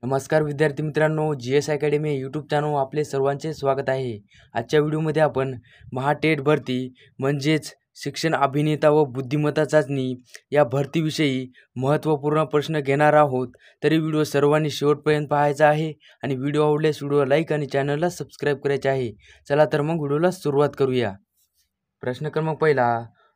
नमस्कार विद्यार्थी मित्रांनो, GS अकॅडमी यूट्यूब चॅनल आपले सर्वांचे स्वागत आहे। आजच्या व्हिडिओमध्ये आपण महाटेट भरती म्हणजेच शिक्षण अभिनेता व बुद्धिमत्ता चाचणी या भरतीविषयी महत्त्वपूर्ण प्रश्न घेणार आहोत। तरी व्हिडिओ सर्वांनी शेवटपर्यंत पाहायचा आहे आणि व्हिडिओ आवडल्यास व्हिडिओ लाईक आणि चॅनलला सबस्क्राईब करायचे आहे। चला तर मग व्हिडिओला सुरुवात करूया। प्रश्न क्रमांक पहिला,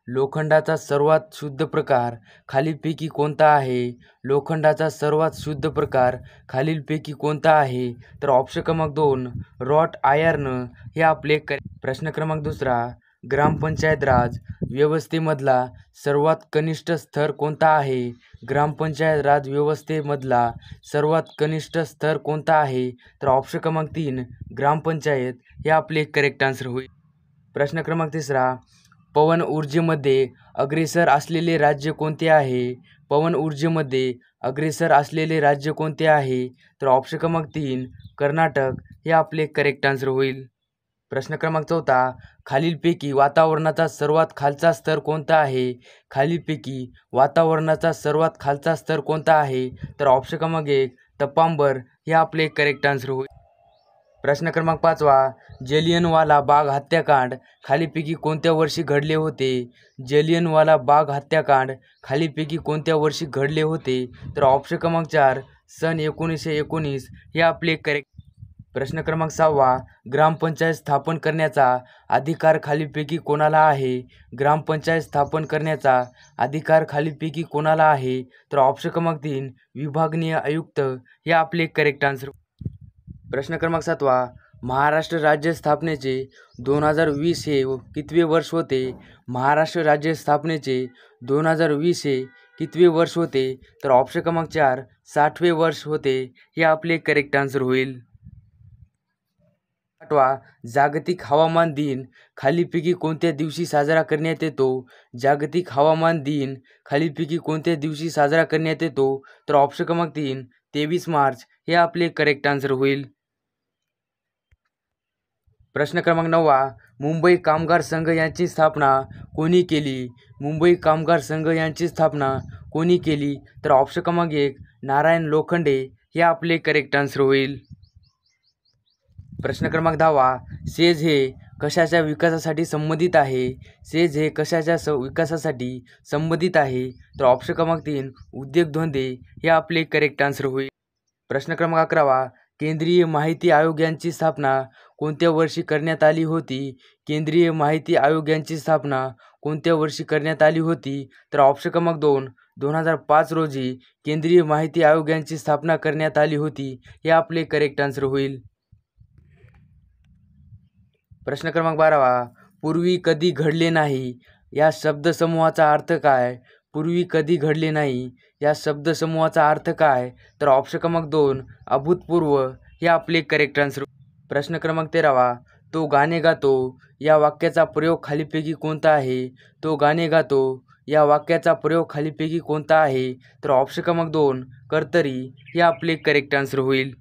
लोखंडाचा सर्वात शुद्ध प्रकार खालीलपैकी कोणता आहे? लोखंडाचा सर्वात शुद्ध प्रकार खालीलपैकी कोणता आहे? तर ऑप्शन क्रमांक 2 रॉट आयर्न हे आपले प्रश्न क्रमांक दुसरा, ग्रामपंचायत राज व्यवस्थेमधला सर्वात कनिष्ठ स्तर कोणता आहे? ग्रामपंचायत राज व्यवस्थेमधला सर्वात कनिष्ठ स्तर कोणता आहे? तर ऑप्शन क्रमांक 3 ग्रामपंचायत हे आपले करेक्ट आन्सर होईल। प्रश्न क्रमांक तिसरा, पवन ऊर्जेमध्ये अग्रेसर असलेले राज्य कोणते आहे? पवन ऊर्जेमध्ये अग्रेसर असलेले राज्य कोणते आहे? तर ऑप्शन क्रमांक 3 कर्नाटक हे आपले करेक्ट आन्सर होईल। प्रश्न क्रमांक चौथा, खालीलपैकी वातावरणाचा सर्वात खालचा स्तर कोणता आहे? खालीलपैकी वातावरणाचा सर्वात खालचा स्तर कोणता आहे? तर ऑप्शन क्रमांक 1 तपांबर हे आपले करेक्ट आन्सर होईल। प्रश्न क्रमांक 5वा, जलियनवाला बाग हत्याकांड खालीपैकी कोणत्या वर्षी घडले होते? जलियनवाला बाग हत्याकांड खालीपैकी कोणत्या वर्षी घडले होते? तर ऑप्शन क्रमांक 4 सन 1919 हे आपले करेक्ट। प्रश्न क्रमांक 6वा, ग्रामपंचायत स्थापन करण्याचा अधिकार खालीलपैकी कोणाला आहे? ग्रामपंचायत स्थापन करण्याचा अधिकार खालीलपैकी कोणाला आहे? तर ऑप्शन क्रमांक 3 विभागीय आयुक्त हे आपले करेक्ट आन्सर। प्रश्न क्रमांक 7वा, महाराष्ट्र राज्य स्थापनेचे 2020 हे कितवे वर्ष होते? महाराष्ट्र राज्य स्थापनेचे 2020 हे कितवे वर्ष होते? तर ऑप्शन क्रमांक 4 60वे वर्ष होते हे आपले करेक्ट आन्सर होईल। 8वा, जागतिक हवामान दिन खालीलपैकी कोणत्या दिवशी साजरा करण्यात येतो? जागतिक हवामान दिन खालीलपैकी कोणत्या दिवशी साजरा करण्यात येतो? तर ऑप्शन क्रमांक 3 23 मार्च हे आपले करेक्ट आन्सर होईल। प्रश्न क्रमांक 9वा, मुंबई कामगार संघ यांची स्थापना कोणी केली? मुंबई कामगार संघ यांची स्थापना कोणी केली? तर ऑप्शन क्रमांक 1 नारायण लोखंडे हे आपले करेक्ट आन्सर होईल। प्रश्न क्रमांक 10वा, सेज हे कशाच्या विकासासाठी संबंधित आहे? सेज हे कशाच्या विकासासाठी संबंधित आहे? तर ऑप्शन क्रमांक 3 उद्योगधंदे हे आपले करेक्ट आन्सर होईल। प्रश्न क्रमांक 11वा, केंद्रीय माहिती आयोग यांची स्थापना कोणत्या वर्षी करण्यात आली होती? केंद्रीय माहिती आयोग यांची स्थापना कोणत्या वर्षी करण्यात आली होती? तर ऑप्शन क्रमांक 2 2005 रोजी केंद्रीय माहिती आयोग यांची स्थापना करण्यात आली होती हे आपले करेक्ट आन्सर होईल। प्रश्न क्रमांक 12वा, पूर्वी कधी घडले नाही या शब्दसमूहाचा अर्थ काय? पूर्वी कधी घडले नाही या शब्दसमूहाचा अर्थ काय? तर ऑप्शन क्रमांक 2 अभूतपूर्व हे आपले करेक्ट आन्सर। प्रश्न क्रमांक 13वा, तो गाणे गातो या वाक्याचा प्रयोग खालीपैकी कोणता आहे? तो गाणे गातो या वाक्याचा प्रयोग खालीपैकी कोणता आहे? तर ऑप्शन क्रमांक 2 कर्तरी हे आपले करेक्ट आन्सर होईल।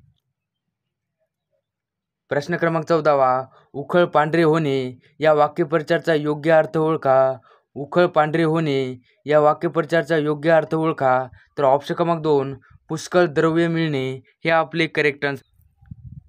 प्रश्न क्रमांक 14वा, उखळ पांढरे होणे या वाक्यप्रचाराचा योग्य अर्थ ओळखा। उखळ पांढरे होणे या वाक्यप्रचाराचा योग्य अर्थ ओळखा। तर ऑप्शन क्रमांक 2 पुष्कळ द्रव्य मिळणे हे आपले करेक्ट आन्सर।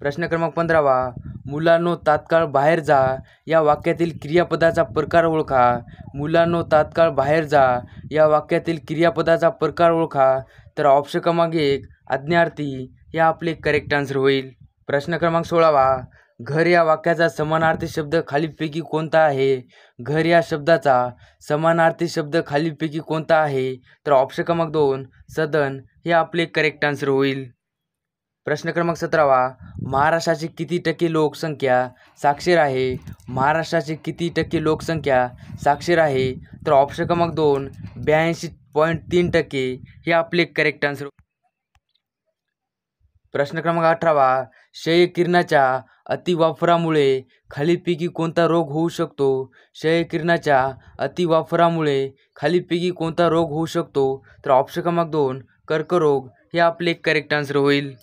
प्रश्न क्रमांक 15वा, मुलांनो तात्काळ बाहेर जा या वाक्यातील क्रियापदाचा प्रकार ओळखा। मुलांनो तात्काळ बाहेर जा या वाक्यातील क्रियापदाचा प्रकार ओळखा। तर ऑप्शन क्रमांक 1 आज्ञार्थी हे आपले करेक्ट आन्सर होईल। प्रश्न क्रमांक 16वा, घर या वाक्याचा समानार्थी शब्द खालीलपैकी कोणता आहे? घर या शब्दाचा समानार्थी शब्द खालीलपैकी कोणता आहे? तर ऑप्शन क्रमांक 2 सदन हे आपले करेक्ट आन्सर होईल। प्रश्न क्रमांक 17वा, महाराष्ट्राची किती टक्के लोकसंख्या साक्षर आहे? महाराष्ट्राची किती टक्के लोकसंख्या साक्षर आहे? तर ऑप्शन क्रमांक 2 82.3% हे आपले करेक्ट आन्सर। प्रश्न क्रमांक 18वा, क्षयकिरणाच्या अतिवापरामुळे खालीलपैकी कोणता रोग होऊ शकतो? क्षयकिरणाच्या अतिवापरामुळे खालीलपैकी कोणता रोग होऊ शकतो? तर ऑप्शन क्रमांक 2 कर्करोग हे आपले करेक्ट आन्सर होईल।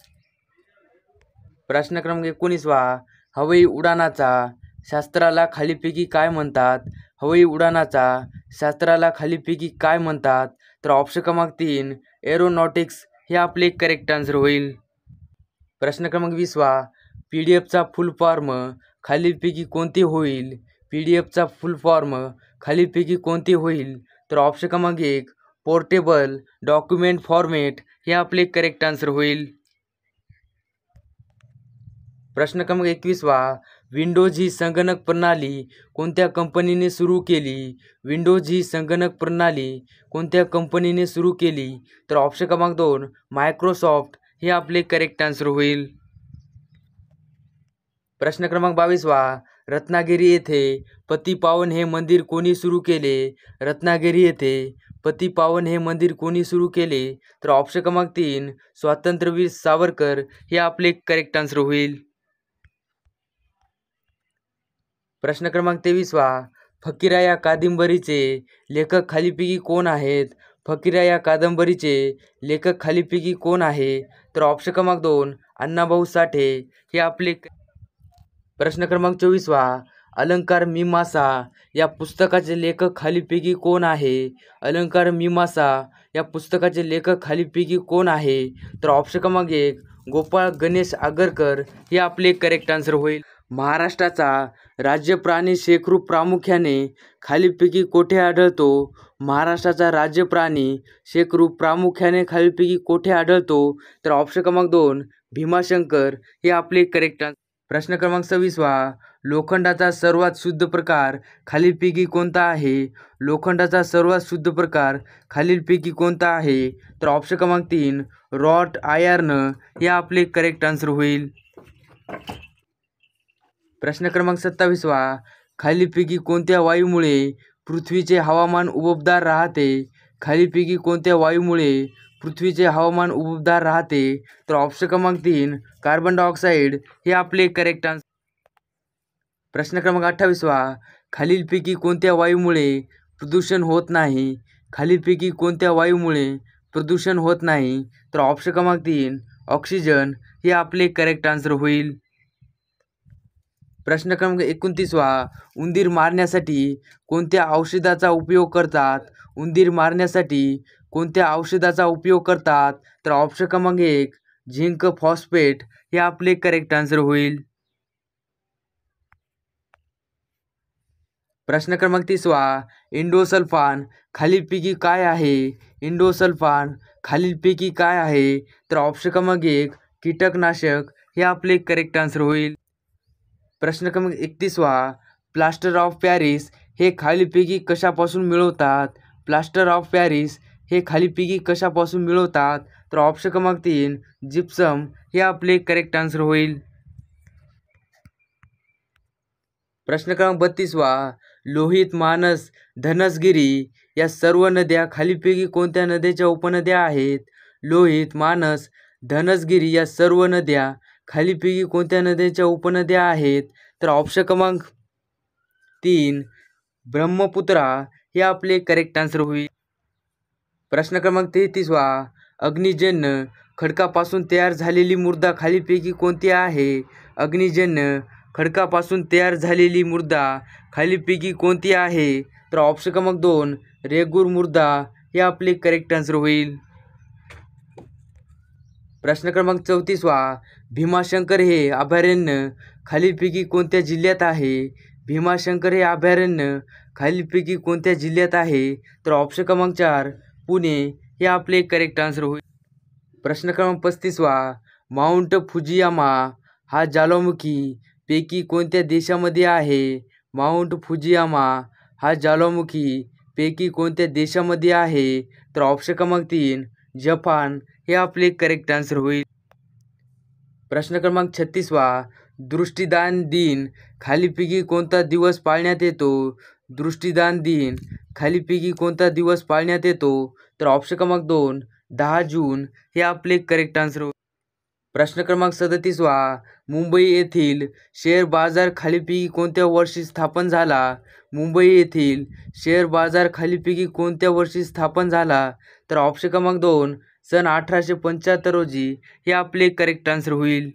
प्रश्न क्रमांक 19वा, हवाई उडाणाचा शास्त्राला खालीलपैकी काय म्हणतात? हवाई उडाणाचा शास्त्राला खालीलपैकी काय म्हणतात? तर ऑप्शन क्रमांक 3 एरोनॉटिक्स हे आपले करेक्ट आन्सर होईल। प्रश्न क्रमांक 20वा PDF चा फुल फॉर्म खालीलपैकी कोणते होईल? PDF चा फुल फॉर्म खालीलपैकी कोणते होईल? तर ऑप्शन क्रमांक 1 पोर्टेबल डॉक्युमेंट फॉर्मेट हे आपले करेक्ट आन्सर होईल. प्रश्न क्रमांक 21वा विंडोज ही संगणक प्रणाली कोणत्या कंपनीने सुरू केली? विंडोज ही संगणक प्रणाली कोणत्या कंपनीने सुरू केली? तर ऑप्शन क्रमांक 2 मायक्रोसॉफ्ट हे आपले करेक्ट आन्सर होईल. प्रश्न क्रमांक 22वा रत्नागिरी येथे पतिपावन हे मंदिर कोणी सुरू केले? रत्नागिरी येथे पतिपावन हे मंदिर कोणी सुरू केले? तर ऑप्शन क्रमांक 3 स्वातंत्र्यवीर सावरकर हे आपले करेक्ट आन्सर होईल. प्रश्न क्रमांक 23वा फकीरा या कादंबरीचे लेखक खालीलपैकी कोण आहेत? फकीरा या कादंबरीचे लेखक खालीलपैकी कोण आहे? तर ऑप्शन क्रमांक 2 अण्णाभाऊ साठे हे आपले. प्रश्न क्रमांक 24वा अलंकार मीमांसा या पुस्तकाचे लेखक खालीलपैकी कोण आहे? अलंकार मीमांसा या पुस्तकाचे लेखक खालीलपैकी कोण आहे? तर ऑप्शन क्रमांक 1 गोपाळ गणेश आगरकर हे आपले करेक्ट आन्सर होईल. महाराष्ट्राचा राज्य प्राणी शेकरूप प्रामुख्याने खालीलपैकी कोठे आढळतो? महाराष्ट्राचा राज्य प्राणी शेकरूप प्रामुख्याने खालीलपैकी कोठे आढळतो? तर ऑप्शन क्रमांक 2 भीमाशंकर हे आपले करेक्ट आन्सर. प्रश्न क्रमांक 26वा लोखंडाचा सर्वात शुद्ध प्रकार खालीलपैकी कोणता आहे? लोखंडाचा सर्वात शुद्ध प्रकार खालीलपैकी कोणता आहे? तर ऑप्शन क्रमांक 3 रॉट आयर्न हे आपले करेक्ट आन्सर होईल. प्रश्न क्रमांक 27वा खालीलपैकी कोणत्या वायूमुळे पृथ्वीचे हवामान उबदार राहते? खालीलपैकी कोणत्या वायूमुळे पृथ्वीचे हवामान उबदार राहते? तर ऑप्शन क्रमांक 3 कार्बन डायऑक्साईड हे आपले करेक्ट आन्सर. प्रश्न क्रमांक 28वा खालीलपैकी कोणत्या वायूमुळे प्रदूषण होत नाही? खालीलपैकी कोणत्या वायूमुळे प्रदूषण होत नाही? तर ऑप्शन क्रमांक 3 ऑक्सिजन हे आपले करेक्ट आन्सर होईल. प्रश्न क्रमांक 29वा उंदीर मारण्यासाठी कोणत्या औषधाचा उपयोग करतात? उंदीर मारण्यासाठी कोणत्या औषधाचा उपयोग करतात? तर ऑप्शन क्रमांक 1 झिंक फॉस्फेट हे आपले करेक्ट आन्सर होईल. प्रश्न क्रमांक 30वा इंडोसल्फान खालीलपैकी काय आहे? इंडोसल्फान खालीलपैकी काय आहे? तर ऑप्शन क्रमांक 1 कीटकनाशक हे आपले करेक्ट आन्सर होईल. प्रश्न क्रमांक 31वा प्लास्टर ऑफ पॅरिस हे खालीलपैकी कशापासून मिळवतात? प्लास्टर ऑफ पॅरिस हे खालीलपैकी कशापासून मिळवतात? तर ऑप्शन क्रमांक 3 जिप्सम हे आपले करेक्ट आन्सर होईल. प्रश्न क्रमांक 32वा लोहित मानस धनसगिरी या सर्व नद्या खालीलपैकी कोणत्या नद्याच्या उपनद्या आहेत? लोहित मानस धनसगिरी या सर्व नद्या खालीलपैकी कोणत्या नद्याच्या उपनद्या आहेत? तर ऑप्शन क्रमांक 3 ब्रह्मपुत्रा हे आपले करेक्ट आन्सर होईल. प्रश्न क्रमांक 33वा अग्निजन्य खडकापासून तयार झालेली मृदा खालीलपैकी कोणती आहे? अग्निजन्य खडकापासून तयार झालेली मृदा खालीलपैकी कोणती आहे? तर ऑप्शन क्रमांक 2 रेगूर मृदा हे आपले करेक्ट आन्सर होईल. प्रश्न क्रमांक 34वा भीमाशंकर हे अभयारण्य खालीलपैकी कोणत्या जिल्ह्यात आहे? भीमाशंकर हे अभयारण्य खालीलपैकी कोणत्या जिल्ह्यात आहे? तर ऑप्शन क्रमांक 4 पुणे हे आपले करेक्ट आन्सर होईल. प्रश्न क्रमांक 35वा माउंट फुजियामा हा ज्वालामुखी पैकी कोणत्या देशामध्ये आहे? माउंट फुजियामा हा ज्वालामुखी पैकी कोणत्या देशामध्ये आहे? तर ऑप्शन क्रमांक 3 जपान हे आपले करेक्ट आन्सर होईल. प्रश्न क्रमांक 36वा दृष्टिदान दिन खालीलपैकी कोणता दिवस पाळण्यात येतो? दृष्टिदान दिन खालीलपैकी कोणता दिवस पाळण्यात येतो? तर ऑप्शन क्रमांक 2 10 जून हे आपले करेक्ट आन्सर होईल. प्रश्न क्रमांक 37वा मुंबई येथील शेअर बाजार खालीलपैकी कोणत्या वर्षी स्थापन झाला? मुंबई येथील शेअर बाजार खालीलपैकी कोणत्या वर्षी स्थापन झाला? तर ऑप्शन क्रमांक 2 सन 1875 रोजी हे आपले करेक्ट आन्सर होईल.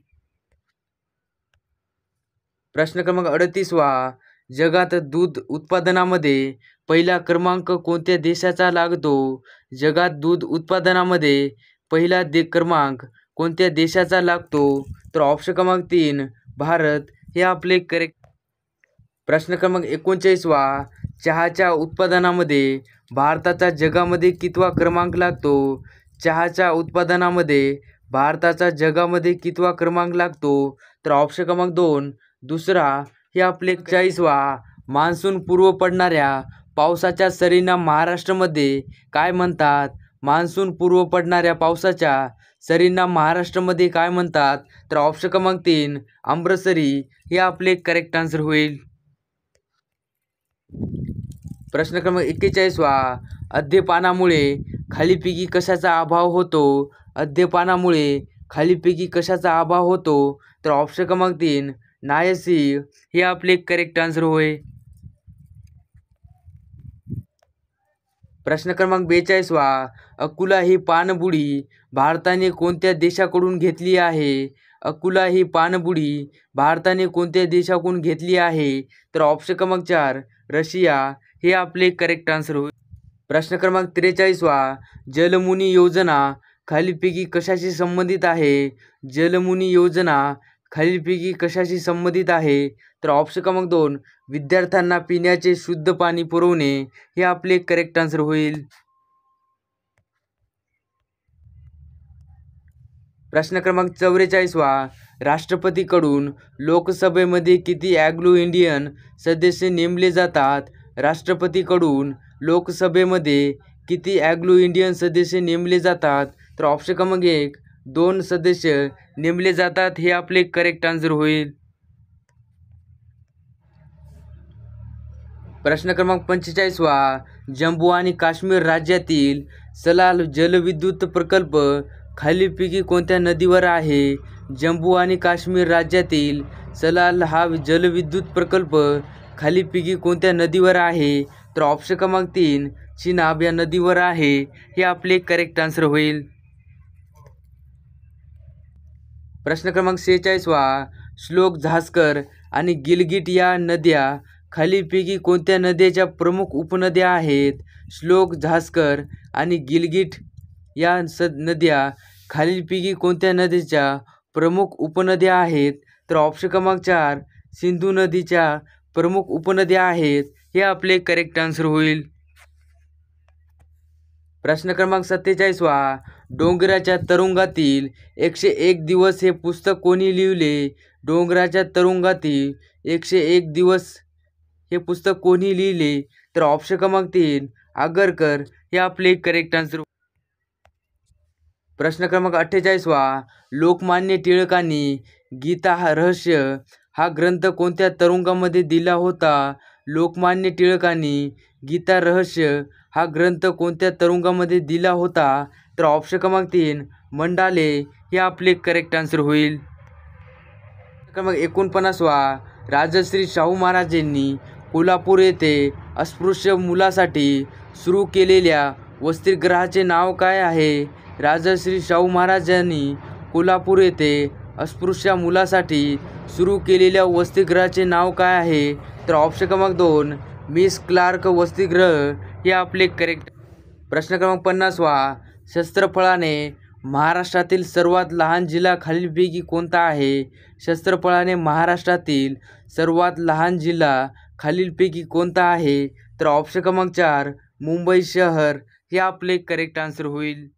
प्रश्न क्रमांक 38वा जगात दूध उत्पादनामध्ये पहिला क्रमांक कोणत्या देशाचा लागतो? जगात दूध उत्पादनामध्ये पहिला क्रमांक कोणत्या देशाचा लागतो? तर ऑप्शन क्रमांक 3 भारत हे आपले करेक्ट. प्रश्न क्रमांक 39वा, चहाच्या उत्पादनामध्ये भारताचा जगामध्ये कितवा क्रमांक लागतो? चहाच्या उत्पादनामध्ये भारताचा जगामध्ये कितवा क्रमांक लागतो? तर ऑप्शन क्रमांक 2 दुसरा हे आपले 41वा. मान्सून पूर्व पडणाऱ्या पावसाच्या सरींना महाराष्ट्रामध्ये काय म्हणतात? मान्सून पूर्व पडणाऱ्या पावसाच्या सरींना महाराष्ट्रामध्ये काय म्हणतात? तर ऑप्शन क्रमांक 3 अमृतसरी हे आपले करेक्ट आन्सर होईल. प्रश्न क्रमांक 41वा, अद्यपानामुळे खालीपैकी कशाचा अभाव होतो? अद्यपानामुळे खालीपैकी कशाचा अभाव होतो? तर ऑप्शन क्रमांक 3 नायसी हे आपले करेक्ट आन्सर होय. प्रश्न क्रमांक 42वा, अकुला ही पाणबुडी भारताने कोणत्या देशाकडून घेतली आहे? अकुला ही पाणबुडी भारताने कोणत्या देशाकडून घेतली आहे? तर ऑप्शन क्रमांक 4 रशिया हे आपले करेक्ट आन्सर होईल. प्रश्न क्रमांक 43वा, जलमुनी योजना खालीपैकी कशाशी संबंधित आहे? जलमुनी योजना खालीलपैकी कशाशी संबंधित आहे? तर ऑप्शन क्रमांक 2 विद्यार्थ्यांना पिण्याचे शुद्ध पाणी पुरवणे हे आपले करेक्ट आन्सर होईल. प्रश्न क्रमांक 44वा, राष्ट्रपतीकडून लोकसभेमध्ये किती अँग्लो इंडियन सदस्य नेमले जातात? राष्ट्रपतीकडून लोकसभेमध्ये किती अँग्लो इंडियन सदस्य नेमले जातात? तर ऑप्शन क्रमांक 1 2 सदस्य नेमले जातात हे आपले करेक्ट आन्सर होईल. प्रश्न क्रमांक 45वा, जम्मू आणि काश्मीर राज्यातील सलाल जलविद्युत प्रकल्प खालीलपैकी कोणत्या नदीवर आहे? जम्मू आणि काश्मीर राज्यातील सलाल हा जलविद्युत प्रकल्प खालीलपैकी कोणत्या नदीवर आहे? तर ऑप्शन क्रमांक 3 चिनाब या नदीवर आहे हे आपले करेक्ट आन्सर होईल. प्रश्न क्रमांक 46वा, श्लोक झास्कर आणि गिलगिट या नद्या खालीलपैकी कोणत्या नद्याच्या प्रमुख उपनद्या आहेत? श्लोक झास्कर आणि गिलगिट या नद्या खालीलपैकी कोणत्या नदीच्या प्रमुख उपनद्या आहेत? तर ऑप्शन क्रमांक 4 सिंधू नदीच्या प्रमुख उपनद्या आहेत हे आपले करेक्ट आन्सर होईल. प्रश्न क्रमांक 47वा, डोंगराच्या तुरुंगातील 101 दिवस हे पुस्तक कोणी लिहिले? डोंगराच्या तुरुंगातील 101 दिवस हे पुस्तक कोणी लिहिले? तर ऑप्शन क्रमांक 3 आगरकर हे आपले करेक्ट आन्सर. प्रश्न क्रमांक 48वा, लोकमान्य टिळकांनी गीता हा रहस्य हा ग्रंथ कोणत्या तुरुंगामध्ये दिला होता? लोकमान्य टिळकांनी गीता रहस्य हा ग्रंथ कोणत्या तुरुंगामध्ये दिला होता? तर ऑप्शन क्रमांक 3 मंडाले हे आपले करेक्ट आन्सर होईल. क्रमांक 49वा, राजश्री शाहू महाराजांनी कोल्हापूर येथे अस्पृश्य मुलासाठी सुरू केलेल्या वसतिगृहाचे नाव काय आहे? राजश्री शाहू महाराजांनी कोल्हापूर येथे अस्पृश्य मुलासाठी सुरू केलेल्या वसतिगृहाचे नाव काय आहे? तर ऑप्शन क्रमांक 2 मिस क्लार्क वसतिगृह हे आपले करेक्ट. प्रश्न क्रमांक 50वा, शस्त्रफळाने महाराष्ट्रातील सर्वात लहान जिल्हा खालीलपैकी कोणता आहे? शस्त्रफळाने महाराष्ट्रातील सर्वात लहान जिल्हा खालीलपैकी कोणता आहे? तर ऑप्शन क्रमांक 4 मुंबई शहर हे आपले करेक्ट आन्सर होईल.